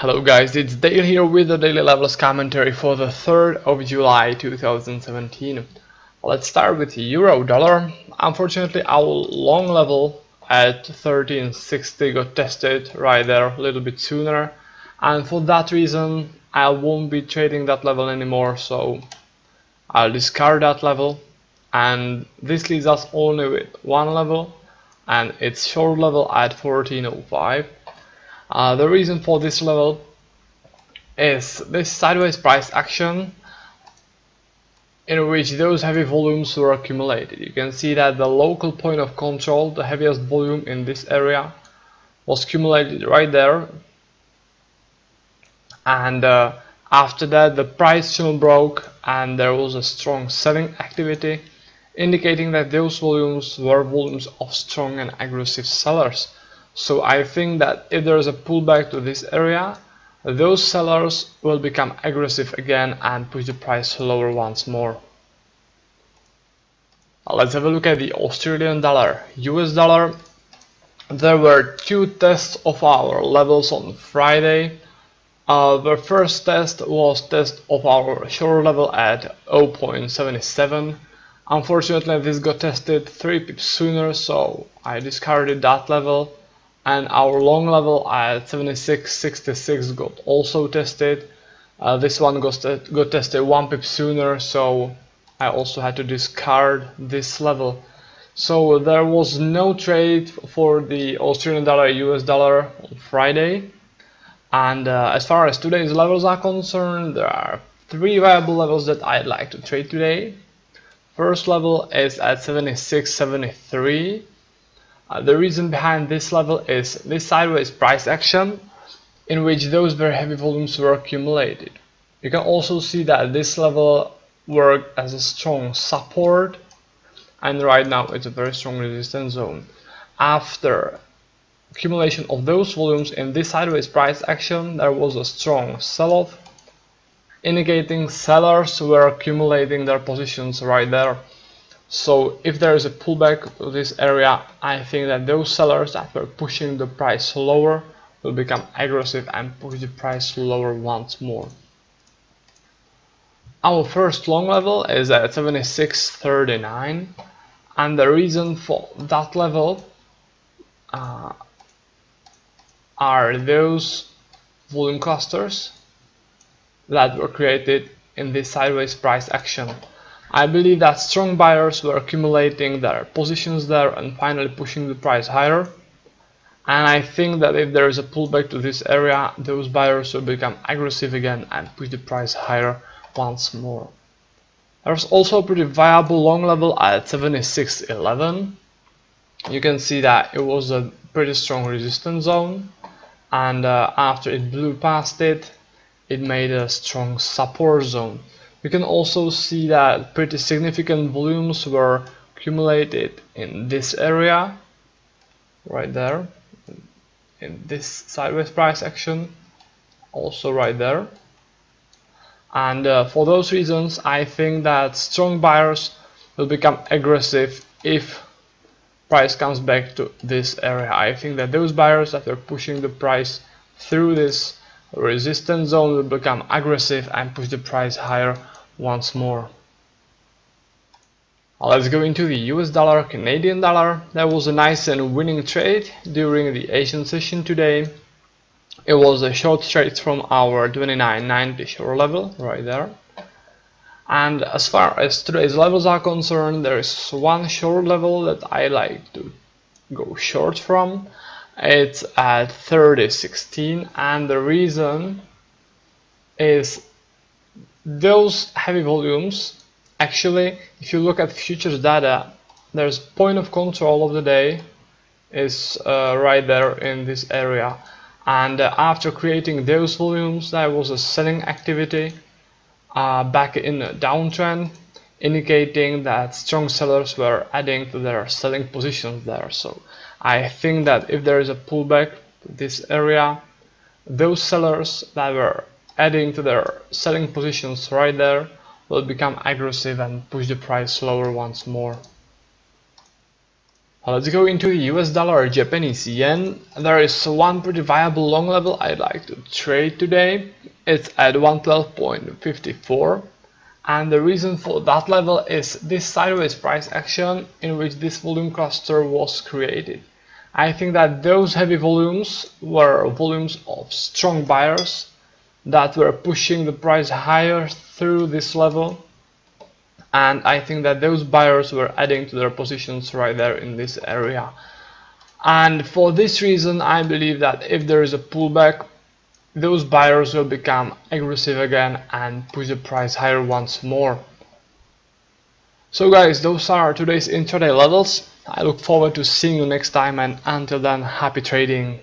Hello guys, it's Dale here with the daily levels commentary for the 3rd of July 2017. Let's start with Euro Dollar. Unfortunately, our long level at 1360 got tested right there a little bit sooner, and for that reason I won't be trading that level anymore, so I'll discard that level, and this leaves us only with one level, and it's short level at 1405. The reason for this level is this sideways price action in which those heavy volumes were accumulated. You can see that the local point of control, the heaviest volume in this area, was accumulated right there, and after that the price channel broke and there was a strong selling activity, indicating that those volumes were volumes of strong and aggressive sellers. So I think that if there is a pullback to this area, those sellers will become aggressive again and push the price lower once more. Let's have a look at the Australian dollar. US dollar, there were two tests of our levels on Friday. The first test was test of our short level at 0.77. Unfortunately, this got tested 3 pips sooner, so I discarded that level. And our long level at 76.66 got also tested. This one got tested 1 pip sooner, so I also had to discard this level. So there was no trade for the Australian dollar US dollar on Friday. And as far as today's levels are concerned, there are 3 viable levels that I'd like to trade today. First level is at 76.73. The reason behind this level is this sideways price action in which those very heavy volumes were accumulated. You can also see that this level worked as a strong support, and right now it's a very strong resistance zone. After accumulation of those volumes in this sideways price action, there was a strong sell-off, indicating sellers were accumulating their positions right there. So if there is a pullback to this area, I think that those sellers that were pushing the price lower will become aggressive and push the price lower once more. Our first long level is at 76.39, and the reason for that level are those volume clusters that were created in this sideways price action. I believe that strong buyers were accumulating their positions there and finally pushing the price higher, and I think that if there is a pullback to this area, those buyers will become aggressive again and push the price higher once more. There's also a pretty viable long level at 76.11. You can see that it was a pretty strong resistance zone, and after it blew past it, it made a strong support zone. You can also see that pretty significant volumes were accumulated in this area, right there, in this sideways price action, also right there. And for those reasons, I think that strong buyers will become aggressive if price comes back to this area. I think that those buyers that are pushing the price through this resistance zone will become aggressive and push the price higher once more. Let's go into the US dollar, Canadian dollar. That was a nice and winning trade during the Asian session today. It was a short trade from our 29.90 short level right there. And as far as today's levels are concerned, there is one short level that I like to go short from. It's at 30.16, and the reason is those heavy volumes. Actually, if you look at futures data, there's point of control of the day is right there in this area, and after creating those volumes, there was a selling activity back in a downtrend, indicating that strong sellers were adding to their selling positions there. So I think that if there is a pullback to this area, those sellers that were adding to their selling positions right there will become aggressive and push the price lower once more. Let's go into US dollar, Japanese yen. There is one pretty viable long level I'd like to trade today. It's at 112.54, and the reason for that level is this sideways price action in which this volume cluster was created. I think that those heavy volumes were volumes of strong buyers that were pushing the price higher through this level. And I think that those buyers were adding to their positions right there in this area. And for this reason, I believe that if there is a pullback, those buyers will become aggressive again and push the price higher once more. So guys, those are today's intraday levels. I look forward to seeing you next time, and until then, happy trading.